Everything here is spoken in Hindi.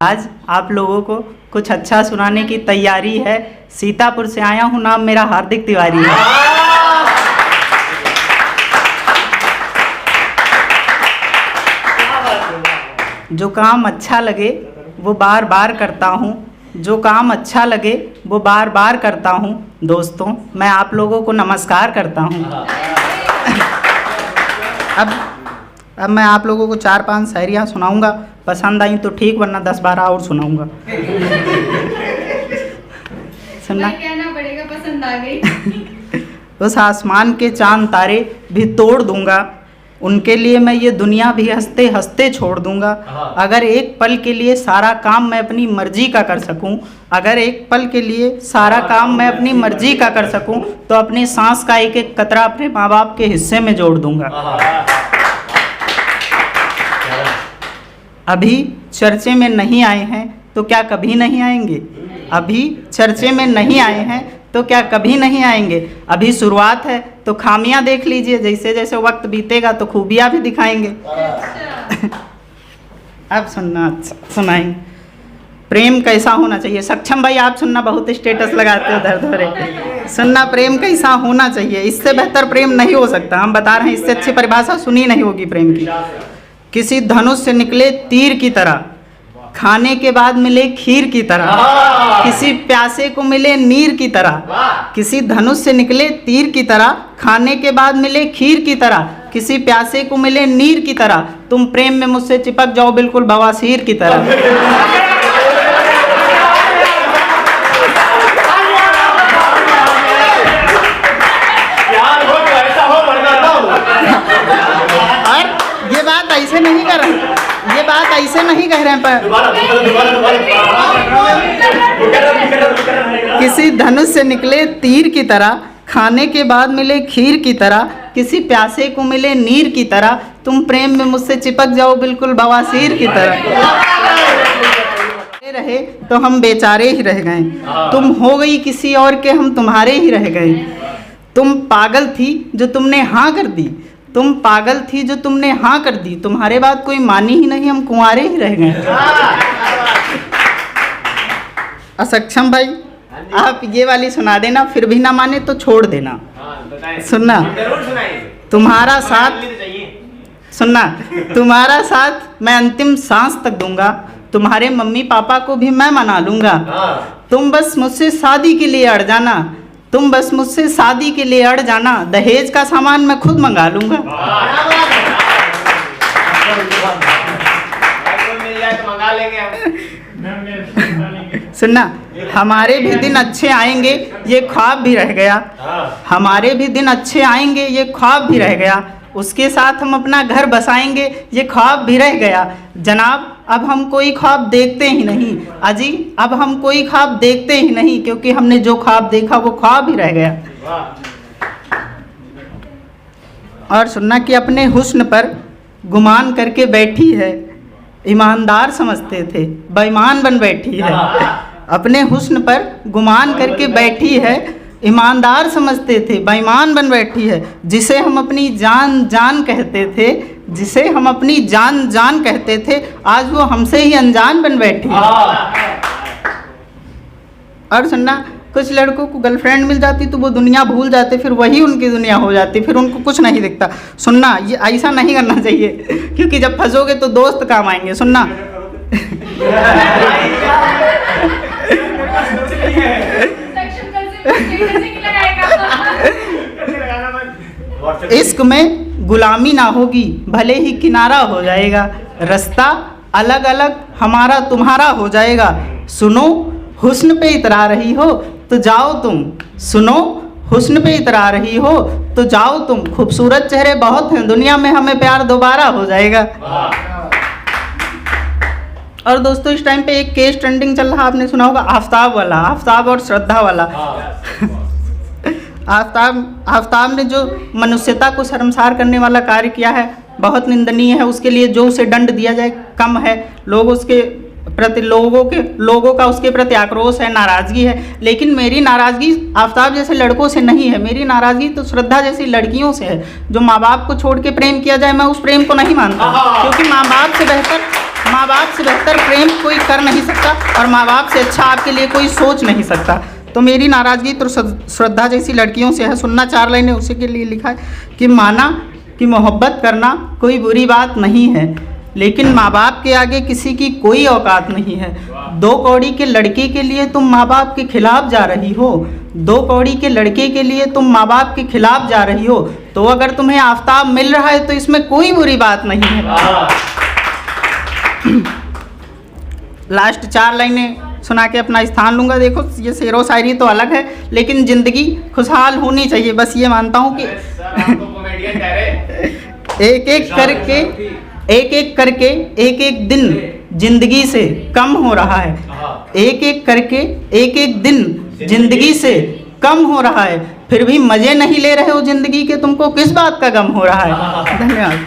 आज आप लोगों को कुछ अच्छा सुनाने की तैयारी है। सीतापुर से आया हूँ, नाम मेरा हार्दिक तिवारी है। जो काम अच्छा लगे वो बार बार करता हूँ, जो काम अच्छा लगे वो बार बार करता हूँ। दोस्तों, मैं आप लोगों को नमस्कार करता हूँ। अब मैं आप लोगों को 4-5 शायरियाँ सुनाऊंगा। पसंद आई तो ठीक, वरना 10-12 और सुनाऊंगा। सुनना कहना पड़ेगा, पसंद आ गई। उस आसमान के चांद तारे भी तोड़ दूंगा, उनके लिए मैं ये दुनिया भी हंसते हंसते छोड़ दूंगा। अगर एक पल के लिए सारा काम मैं अपनी मर्जी का कर सकूं, अगर एक पल के लिए सारा काम मैं अपनी मर्जी का कर सकूं, तो अपनी सांस का एक एक कतरा अपने माँ बाप के हिस्से में जोड़ दूंगा। अभी चर्चे में नहीं आए हैं तो क्या कभी नहीं आएंगे? अभी चर्चे में नहीं आए हैं तो क्या कभी नहीं आएंगे? अभी शुरुआत है तो खामियां देख लीजिए, जैसे जैसे वक्त बीतेगा तो खूबियां भी दिखाएंगे। अब सुनाएंगे। प्रेम कैसा होना चाहिए? सक्षम भाई, आप सुनना, बहुत स्टेटस लगाते हो दर्द भरे। सुनना, प्रेम कैसा होना चाहिए, इससे बेहतर प्रेम नहीं हो सकता। हम बता रहे हैं, इससे अच्छी परिभाषा सुनी नहीं होगी प्रेम की। किसी धनुष से निकले तीर की तरह, खाने के बाद मिले खीर की तरह। किसी प्यासे को मिले नीर की तरह, किसी धनुष से निकले तीर की तरह, खाने के बाद मिले खीर की तरह। किसी प्यासे को मिले नीर की तरह, तुम प्रेम में मुझसे चिपक जाओ बिल्कुल बवासीर की तरह। और ये बात ऐसे नहीं कर रहे, ये बात ऐसे नहीं कह रहे हैं पर किसी धनुष से निकले तीर की तरह, खाने के बाद मिले खीर की तरह। किसी प्यासे को मिले नीर की तरह, तुम प्रेम में मुझसे चिपक जाओ बिल्कुल बवासीर की तरह। रहे तो हम बेचारे ही रह गए, तुम हो गई किसी और के, हम तुम्हारे ही रह गए। तुम पागल थी जो तुमने हाँ कर दी, तुम पागल थी जो तुमने हाँ कर दी। तुम्हारे बाद कोई मानी ही नहीं, हम कुंवारे ही रह गए। असक्षम भाई, आप ये वाली सुना देना, फिर भी ना माने तो छोड़ देना। सुनना, तुम्हारा साथ, सुनना, तुम्हारा साथ मैं अंतिम सांस तक दूंगा, तुम्हारे मम्मी पापा को भी मैं मना लूंगा। तुम बस मुझसे शादी के लिए अड़ जाना, तुम बस मुझसे शादी के लिए अड़ जाना, दहेज का सामान मैं खुद मंगा लूंगा। सुनना, हमारे भी दिन अच्छे आएंगे ये ख्वाब भी रह गया, हमारे भी दिन अच्छे आएंगे ये ख्वाब भी रह गया। उसके साथ हम अपना घर बसाएंगे ये ख्वाब भी रह गया। जनाब, अब हम कोई ख्वाब देखते ही नहीं, अजी अब हम कोई ख्वाब देखते ही नहीं, क्योंकि हमने जो ख्वाब देखा वो ख्वाब ही रह गया। और सुनना कि अपने हुस्न पर गुमान करके बैठी है, ईमानदार समझते थे बेईमान बन बैठी है। अपने हुस्न पर गुमान करके बैठी है, ईमानदार समझते थे बेईमान बन बैठी है। जिसे हम अपनी जान जान कहते थे, जिसे हम अपनी जान जान कहते थे, आज वो हमसे ही अनजान बन बैठी है। और सुनना, कुछ लड़कों को गर्लफ्रेंड मिल जाती तो वो दुनिया भूल जाते, फिर वही उनकी दुनिया हो जाती, फिर उनको कुछ नहीं दिखता। सुनना, ये ऐसा नहीं करना चाहिए, क्योंकि जब फंसोगे तो दोस्त काम आएंगे। सुनना, इश्क में गुलामी ना होगी, भले ही किनारा हो जाएगा, रास्ता अलग अलग हमारा तुम्हारा हो जाएगा। सुनो, हुस्न पे इतरा रही हो तो जाओ तुम, सुनो, हुस्न पे इतरा रही हो तो जाओ तुम। खूबसूरत चेहरे बहुत हैं दुनिया में, हमें प्यार दोबारा हो जाएगा। और दोस्तों, इस टाइम पे एक केस ट्रेंडिंग चल रहा, आपने सुना होगा, आफताब वाला, आफताब और श्रद्धा वाला। आफताब ने जो मनुष्यता को शर्मसार करने वाला कार्य किया है, बहुत निंदनीय है। उसके लिए जो उसे दंड दिया जाए कम है। लोग उसके प्रति, लोगों का उसके प्रति आक्रोश है, नाराज़गी है। लेकिन मेरी नाराज़गी आफताब जैसे लड़कों से नहीं है, मेरी नाराज़गी तो श्रद्धा जैसी लड़कियों से है। जो माँ बाप को छोड़ के प्रेम किया जाए, मैं उस प्रेम को नहीं मानता, क्योंकि माँ बाप से बेहतर माँ बाप से बेहतर प्रेम कोई कर नहीं सकता और माँ बाप से अच्छा आपके लिए कोई सोच नहीं सकता। तो मेरी नाराज़गी तो श्रद्धा जैसी लड़कियों से है। सुनना 4 लाइनें उसी के लिए लिखा है कि माना कि मोहब्बत करना कोई बुरी बात नहीं है, लेकिन माँ बाप के आगे किसी की कोई औकात नहीं है। 2 कौड़ी के लड़के के लिए तुम माँ बाप के खिलाफ जा रही हो, 2 कौड़ी के लड़के के लिए तुम माँ बाप के खिलाफ जा रही हो। तो अगर तुम्हें आफताब मिल रहा है तो इसमें कोई बुरी बात नहीं है। लास्ट 4 लाइनें सुना के अपना स्थान लूँगा। देखो ये शेरो शायरी तो अलग है, लेकिन ज़िंदगी खुशहाल होनी चाहिए। बस ये मानता हूँ कि एक एक करके एक एक दिन ज़िंदगी से कम हो रहा है। एक एक करके एक एक दिन ज़िंदगी से कम हो रहा है, फिर भी मज़े नहीं ले रहे हो ज़िंदगी के, तुमको किस बात का गम हो रहा है। धन्यवाद।